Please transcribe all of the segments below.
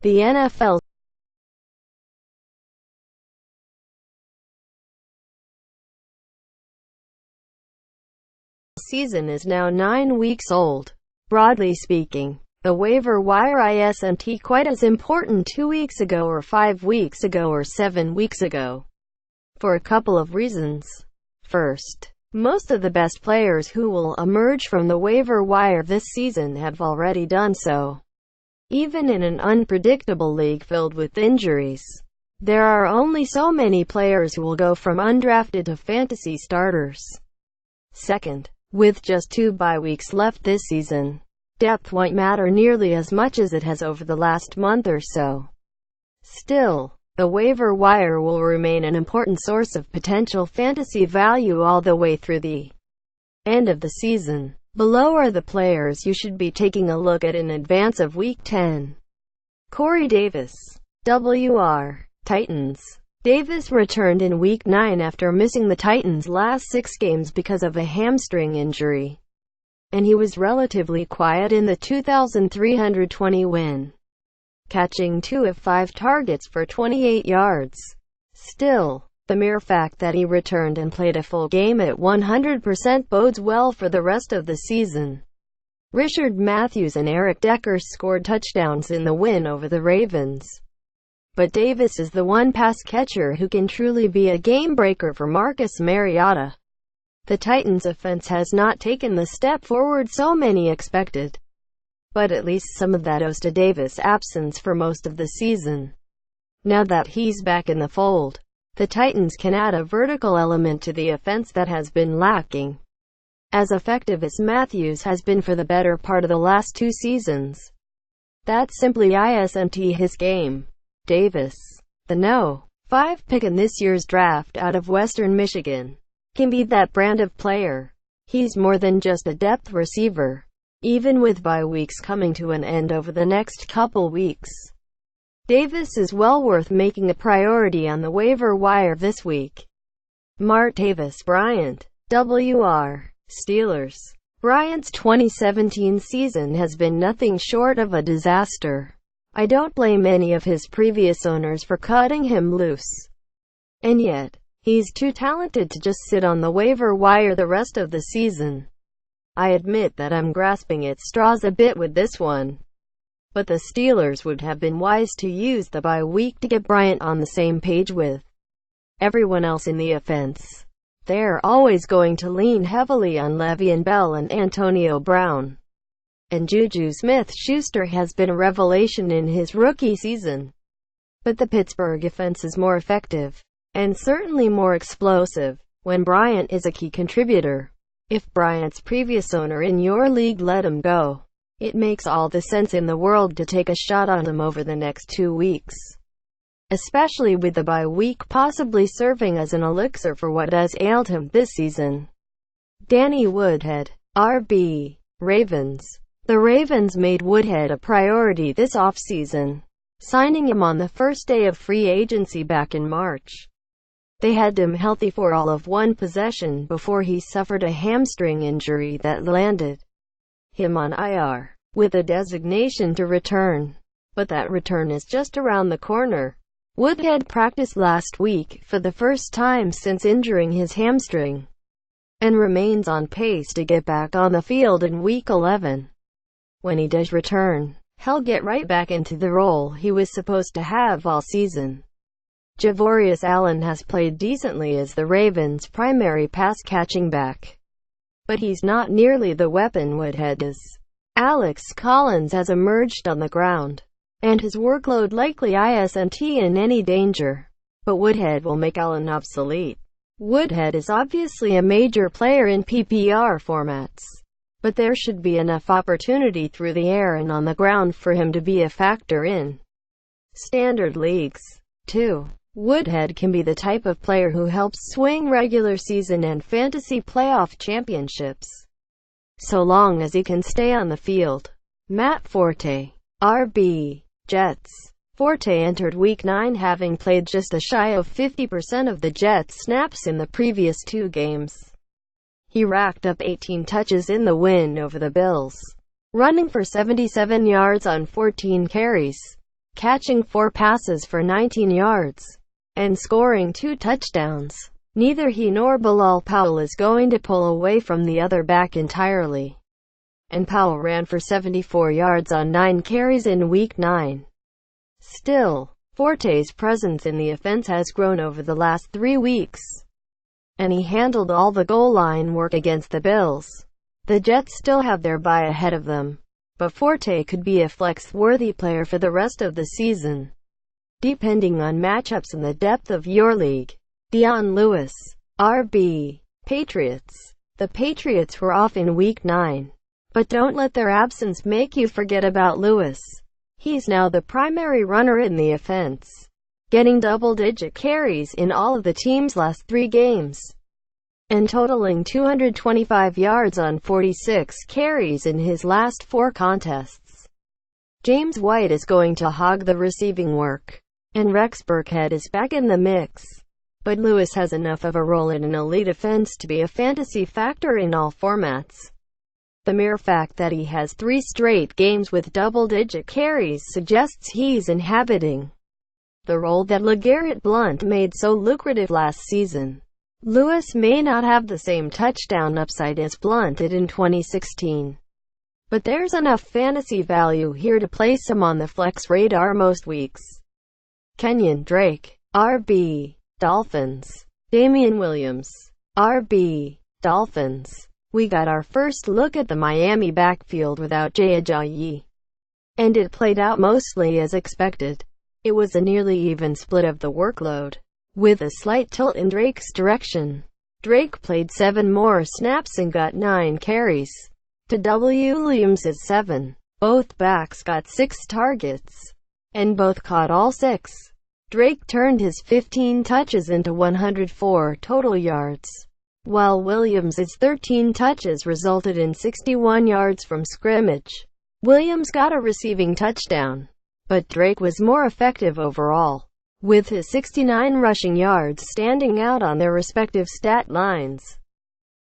The NFL season is now 9 weeks old. Broadly speaking, the waiver wire isn't quite as important 2 weeks ago or 5 weeks ago or 7 weeks ago, for a couple of reasons. First, most of the best players who will emerge from the waiver wire this season have already done so. Even in an unpredictable league filled with injuries, there are only so many players who will go from undrafted to fantasy starters. Second, with just 2 bye weeks left this season, depth won't matter nearly as much as it has over the last month or so. Still, the waiver wire will remain an important source of potential fantasy value all the way through the end of the season. Below are the players you should be taking a look at in advance of Week 10. Corey Davis, WR, Titans. Davis returned in Week 9 after missing the Titans' last 6 games because of a hamstring injury, and he was relatively quiet in the 2,320 win, catching 2 of 5 targets for 28 yards. Still, the mere fact that he returned and played a full game at 100% bodes well for the rest of the season. Richard Matthews and Eric Decker scored touchdowns in the win over the Ravens, but Davis is the one pass catcher who can truly be a game-breaker for Marcus Mariota. The Titans' offense has not taken the step forward so many expected, but at least some of that owes to Davis' absence for most of the season. Now that he's back in the fold, the Titans can add a vertical element to the offense that has been lacking. As effective as Matthews has been for the better part of the last 2 seasons, that simply isn't his game. Davis, the No. 5 pick in this year's draft out of Western Michigan, can be that brand of player. He's more than just a depth receiver, even with bye weeks coming to an end over the next couple weeks. Davis is well worth making a priority on the waiver wire this week. Martavis Bryant, WR, Steelers. Bryant's 2017 season has been nothing short of a disaster. I don't blame any of his previous owners for cutting him loose, and yet, he's too talented to just sit on the waiver wire the rest of the season. I admit that I'm grasping at straws a bit with this one, but the Steelers would have been wise to use the bye week to get Bryant on the same page with everyone else in the offense. They're always going to lean heavily on Le'Veon Bell and Antonio Brown, and Juju Smith-Schuster has been a revelation in his rookie season. But the Pittsburgh offense is more effective, and certainly more explosive, when Bryant is a key contributor. If Bryant's previous owner in your league let him go, it makes all the sense in the world to take a shot on him over the next 2 weeks, especially with the bye week possibly serving as an elixir for what has ailed him this season. Danny Woodhead, RB, Ravens. The Ravens made Woodhead a priority this offseason, signing him on the first day of free agency back in March. They had him healthy for all of 1 possession before he suffered a hamstring injury that landed him on IR, with a designation to return. But that return is just around the corner. Woodhead practiced last week for the first time since injuring his hamstring, and remains on pace to get back on the field in Week 11. When he does return, he'll get right back into the role he was supposed to have all season. Javorius Allen has played decently as the Ravens' primary pass-catching back, but he's not nearly the weapon Woodhead is. Alex Collins has emerged on the ground, and his workload likely isn't in any danger, but Woodhead will make Allen obsolete. Woodhead is obviously a major player in PPR formats, but there should be enough opportunity through the air and on the ground for him to be a factor in standard leagues, too. Woodhead can be the type of player who helps swing regular season and fantasy playoff championships, so long as he can stay on the field. Matt Forte, RB, Jets. Forte entered Week 9 having played just shy of 50% of the Jets' snaps in the previous 2 games. He racked up 18 touches in the win over the Bills, running for 77 yards on 14 carries, catching 4 passes for 19 yards, and scoring 2 touchdowns. Neither he nor Bilal Powell is going to pull away from the other back entirely, and Powell ran for 74 yards on 9 carries in Week 9. Still, Forte's presence in the offense has grown over the last 3 weeks, and he handled all the goal line work against the Bills. The Jets still have their bye ahead of them, but Forte could be a flex-worthy player for the rest of the season, depending on matchups and the depth of your league. Dion Lewis, RB. Patriots. The Patriots were off in Week 9, but don't let their absence make you forget about Lewis. He's now the primary runner in the offense, getting double-digit carries in all of the team's last 3 games, and totaling 225 yards on 46 carries in his last 4 contests. James White is going to hog the receiving work, and Rex Burkhead is back in the mix. But Lewis has enough of a role in an elite offense to be a fantasy factor in all formats. The mere fact that he has 3 straight games with double-digit carries suggests he's inhabiting the role that LeGarrette Blount made so lucrative last season. Lewis may not have the same touchdown upside as Blount did in 2016, but there's enough fantasy value here to place him on the flex radar most weeks. Kenyon Drake, RB. Dolphins. Damian Williams, RB. Dolphins. We got our first look at the Miami backfield without Jay Ajayi, and it played out mostly as expected. It was a nearly even split of the workload, with a slight tilt in Drake's direction. Drake played 7 more snaps and got 9 carries, to Williams' 7. Both backs got 6 targets, and both caught all 6. Drake turned his 15 touches into 104 total yards, while Williams' 13 touches resulted in 61 yards from scrimmage. Williams got a receiving touchdown, but Drake was more effective overall, with his 69 rushing yards standing out on their respective stat lines.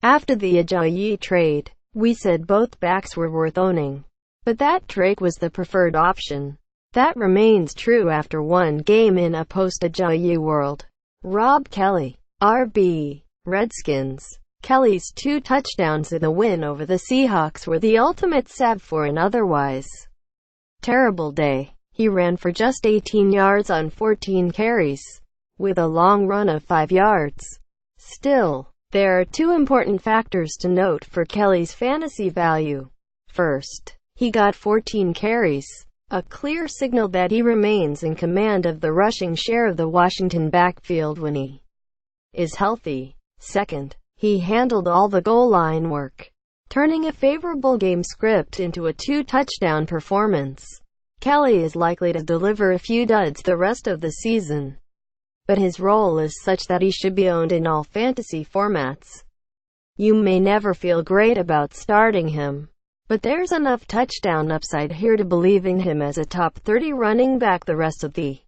After the Ajayi trade, we said both backs were worth owning, but that Drake was the preferred option. That remains true after 1 game in a post-Ajayi world. Rob Kelly, RB. Redskins. Kelly's 2 touchdowns in the win over the Seahawks were the ultimate salve for an otherwise terrible day. He ran for just 18 yards on 14 carries, with a long run of 5 yards. Still, there are 2 important factors to note for Kelly's fantasy value. First, he got 14 carries, a clear signal that he remains in command of the rushing share of the Washington backfield when he is healthy. Second, he handled all the goal line work, turning a favorable game script into a 2-touchdown performance. Kelly is likely to deliver a few duds the rest of the season, but his role is such that he should be owned in all fantasy formats. You may never feel great about starting him, but there's enough touchdown upside here to believe in him as a top 30 running back the rest of the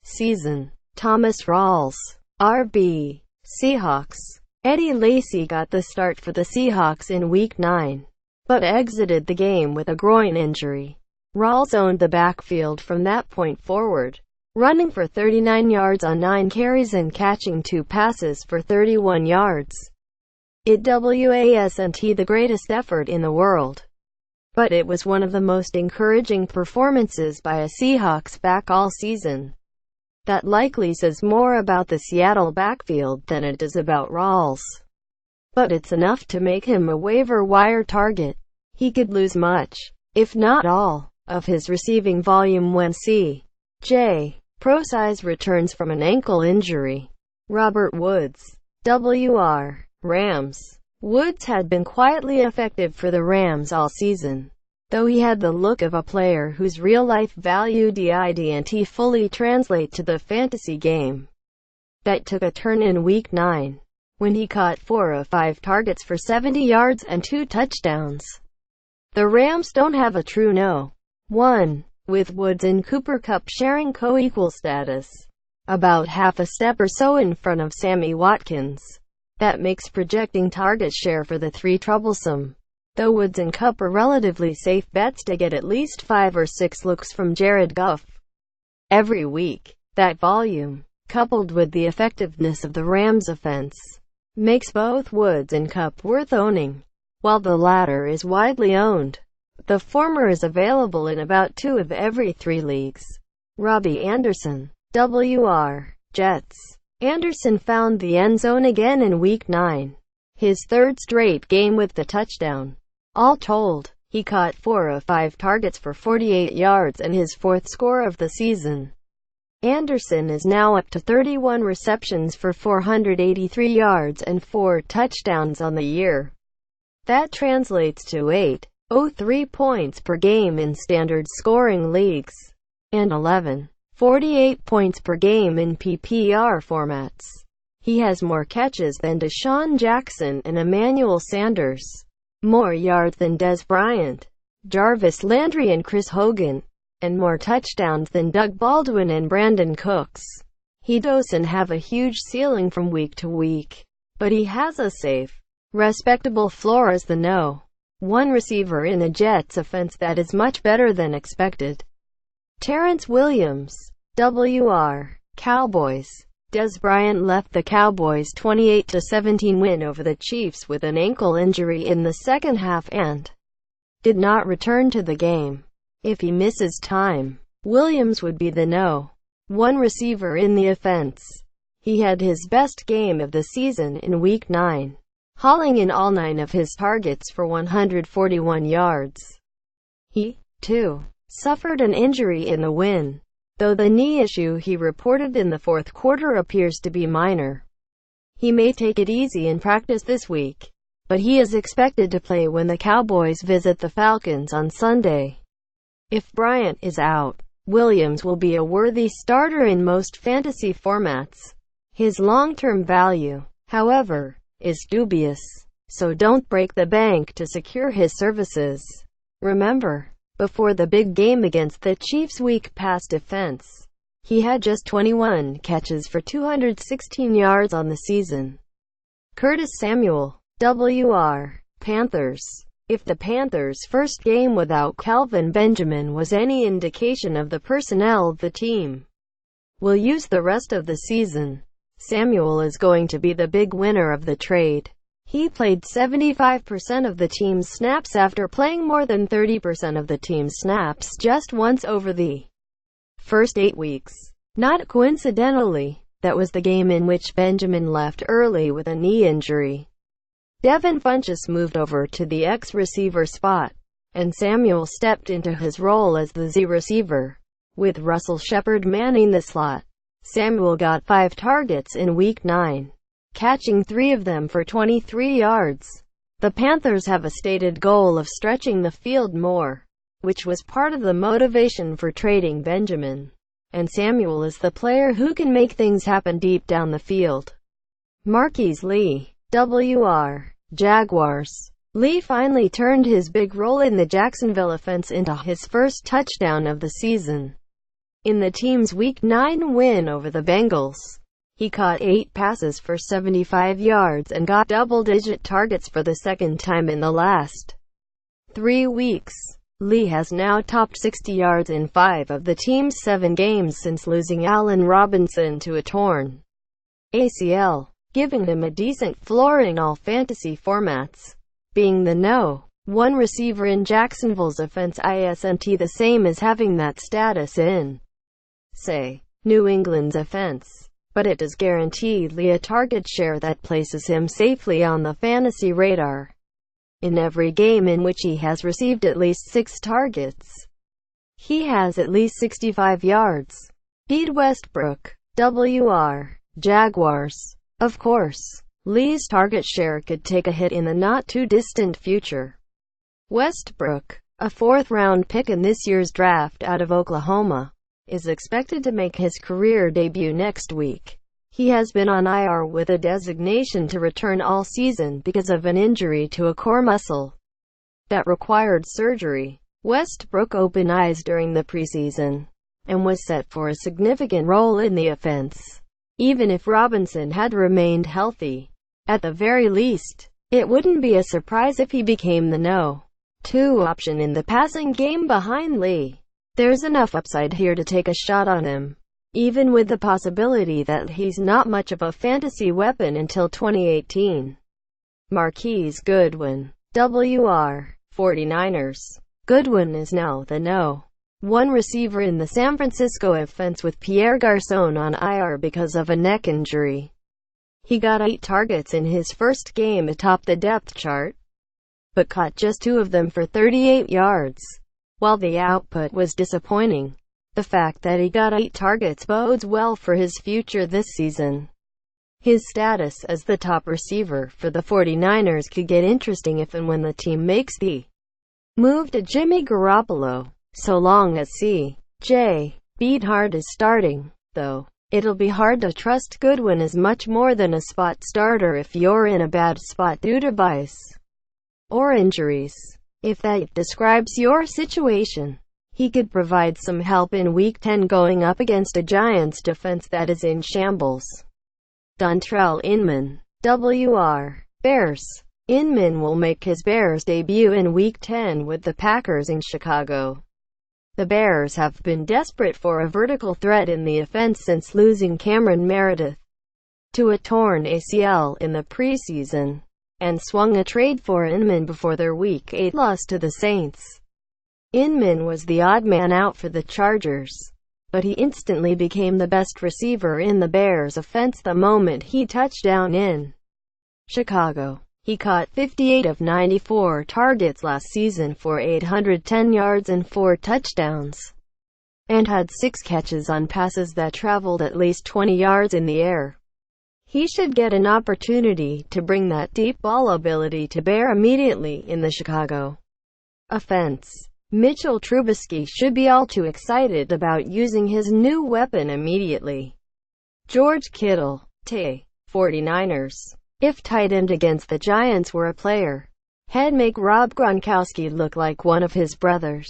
season. Thomas Rawls, RB. Seahawks. Eddie Lacy got the start for the Seahawks in Week 9, but exited the game with a groin injury. Rawls owned the backfield from that point forward, running for 39 yards on 9 carries and catching 2 passes for 31 yards. It wasn't the greatest effort in the world, but it was one of the most encouraging performances by a Seahawks back all season. That likely says more about the Seattle backfield than it does about Rawls, but it's enough to make him a waiver wire target. He could lose much, if not all, of his receiving volume when C.J. Prosise returns from an ankle injury. Robert Woods, WR. Rams. Woods had been quietly effective for the Rams all season, though he had the look of a player whose real-life value didn't fully translate to the fantasy game. That took a turn in Week 9, when he caught 4 of 5 targets for 70 yards and 2 touchdowns. The Rams don't have a true no.1, with Woods and Cooper Kupp sharing co-equal status, about half a step or so in front of Sammy Watkins. That makes projecting target share for the three troublesome. Though Woods and Kupp are relatively safe bets to get at least 5 or 6 looks from Jared Goff every week. That volume, coupled with the effectiveness of the Rams' offense, makes both Woods and Kupp worth owning. While the latter is widely owned, the former is available in about 2 of every 3 leagues. Robbie Anderson, WR, Jets. Anderson found the end zone again in Week 9, his third straight game with the touchdown. All told, he caught 4 of 5 targets for 48 yards and his 4th score of the season. Anderson is now up to 31 receptions for 483 yards and 4 touchdowns on the year. That translates to 8.03 points per game in standard scoring leagues, and 11.48 points per game in PPR formats. He has more catches than Deshaun Jackson and Emmanuel Sanders, more yards than Des Bryant, Jarvis Landry and Chris Hogan, and more touchdowns than Doug Baldwin and Brandon Cooks. He doesn't have a huge ceiling from week to week, but he has a safe, respectable floor as the one receiver in the Jets offense that is much better than expected. Terrence Williams, WR, Cowboys. Des Bryant left the Cowboys' 28-17 win over the Chiefs with an ankle injury in the second half and did not return to the game. If he misses time, Williams would be the one receiver in the offense. He had his best game of the season in Week 9, hauling in all 9 of his targets for 141 yards. He, too, suffered an injury in the win, though the knee issue he reported in the 4th quarter appears to be minor. He may take it easy in practice this week, but he is expected to play when the Cowboys visit the Falcons on Sunday. If Bryant is out, Williams will be a worthy starter in most fantasy formats. His long-term value, however, is dubious, so don't break the bank to secure his services. Remember, before the big game against the Chiefs' weak pass defense, he had just 21 catches for 216 yards on the season. Curtis Samuel, WR, Panthers. If the Panthers' first game without Kelvin Benjamin was any indication of the personnel the team will use the rest of the season, Samuel is going to be the big winner of the trade. He played 75% of the team's snaps after playing more than 30% of the team's snaps just once over the first 8 weeks. Not coincidentally, that was the game in which Benjamin left early with a knee injury. Devin Funchess moved over to the X-receiver spot, and Samuel stepped into his role as the Z receiver, with Russell Shepard manning the slot. Samuel got 5 targets in Week 9, catching 3 of them for 23 yards. The Panthers have a stated goal of stretching the field more, which was part of the motivation for trading Benjamin, and Samuel is the player who can make things happen deep down the field. Marquise Lee, WR, Jaguars. Lee finally turned his big role in the Jacksonville offense into his first touchdown of the season. In the team's Week 9 win over the Bengals, he caught 8 passes for 75 yards and got double-digit targets for the second time in the last 3 weeks. Lee has now topped 60 yards in 5 of the team's 7 games since losing Allen Robinson to a torn ACL, giving him a decent floor in all fantasy formats. Being the one receiver in Jacksonville's offense isn't the same as having that status in, say, New England's offense, but it does guarantee Lee a target share that places him safely on the fantasy radar. In every game in which he has received at least 6 targets, he has at least 65 yards. Pete Westbrook, WR, Jaguars. Of course, Lee's target share could take a hit in the not-too-distant future. Westbrook, a 4th-round pick in this year's draft out of Oklahoma, is expected to make his career debut next week. He has been on IR with a designation to return all season because of an injury to a core muscle that required surgery. Westbrook opened eyes during the preseason and was set for a significant role in the offense, even if Robinson had remained healthy. At the very least, it wouldn't be a surprise if he became the No. 2 option in the passing game behind Lee. There's enough upside here to take a shot on him, even with the possibility that he's not much of a fantasy weapon until 2018. Marquise Goodwin, WR, 49ers. Goodwin is now the No. 1 receiver in the San Francisco offense with Pierre Garçon on IR because of a neck injury. He got 8 targets in his first game atop the depth chart, but caught just 2 of them for 38 yards. While the output was disappointing, the fact that he got 8 targets bodes well for his future this season. His status as the top receiver for the 49ers could get interesting if and when the team makes the move to Jimmy Garoppolo, so long as C.J. Beathard is starting, though. It'll be hard to trust Goodwin as much more than a spot starter if you're in a bad spot due to bias or injuries. If that describes your situation, he could provide some help in Week 10 going up against a Giants defense that is in shambles. Dontrelle Inman, WR, Bears. Inman will make his Bears debut in Week 10 with the Packers in Chicago. The Bears have been desperate for a vertical threat in the offense since losing Cameron Meredith to a torn ACL in the preseason, and swung a trade for Inman before their Week 8 loss to the Saints. Inman was the odd man out for the Chargers, but he instantly became the best receiver in the Bears' offense the moment he touched down in Chicago. He caught 58 of 94 targets last season for 810 yards and 4 touchdowns, and had 6 catches on passes that traveled at least 20 yards in the air. He should get an opportunity to bring that deep ball ability to bear immediately in the Chicago offense. Mitchell Trubisky should be all too excited about using his new weapon immediately. George Kittle, T. 49ers. If tight end against the Giants were a player, he'd make Rob Gronkowski look like one of his brothers.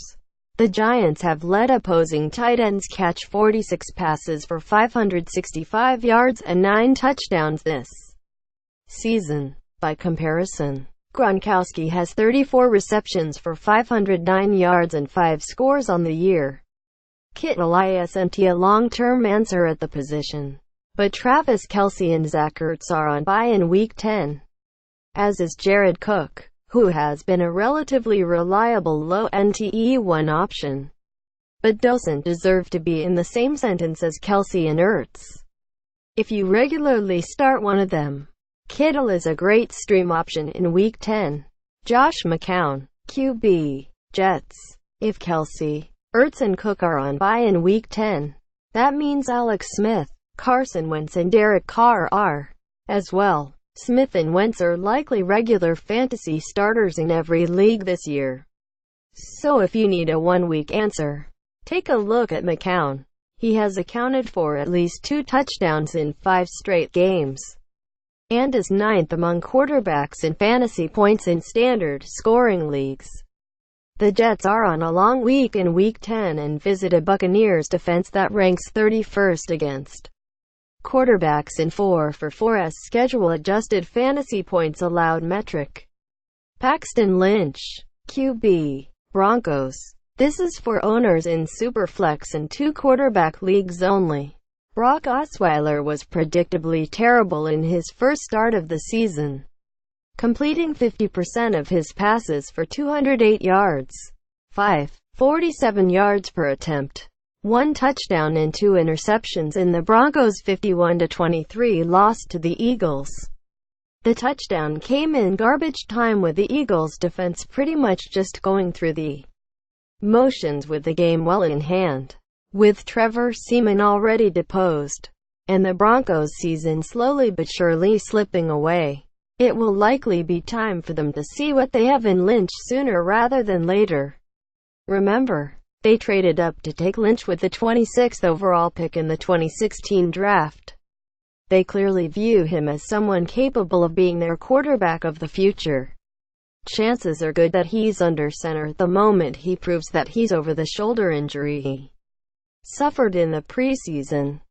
The Giants have let opposing tight ends catch 46 passes for 565 yards and 9 touchdowns this season. By comparison, Gronkowski has 34 receptions for 509 yards and 5 scores on the year. Kittle isn't a long-term answer at the position, but Travis Kelce and Zach Ertz are on bye in Week 10, as is Jared Cook, who has been a relatively reliable low NTE1 option, but doesn't deserve to be in the same sentence as Kelce and Ertz. If you regularly start one of them, Kittle is a great stream option in Week 10. Josh McCown, QB, Jets. If Kelce, Ertz and Cook are on bye in Week 10, that means Alex Smith, Carson Wentz and Derek Carr are, as well. Smith and Wentz are likely regular fantasy starters in every league this year. So if you need a one-week answer, take a look at McCown. He has accounted for at least 2 touchdowns in 5 straight games, and is 9th among quarterbacks in fantasy points in standard scoring leagues. The Jets are on a long week in Week 10 and visit a Buccaneers defense that ranks 31st against quarterbacks in 4-for-4's schedule-adjusted fantasy points allowed metric. Paxton Lynch, QB, Broncos. This is for owners in Superflex and 2 quarterback leagues only. Brock Osweiler was predictably terrible in his first start of the season, completing 50% of his passes for 208 yards, 5.47 yards per attempt, 1 touchdown and 2 interceptions in the Broncos' 51-23 loss to the Eagles. The touchdown came in garbage time with the Eagles' defense pretty much just going through the motions with the game well in hand. With Trevor Seaman already deposed, and the Broncos' season slowly but surely slipping away, it will likely be time for them to see what they have in Lynch sooner rather than later. Remember, they traded up to take Lynch with the 26th overall pick in the 2016 draft. They clearly view him as someone capable of being their quarterback of the future. Chances are good that he's under center the moment he proves that he's over the shoulder injury he suffered in the preseason.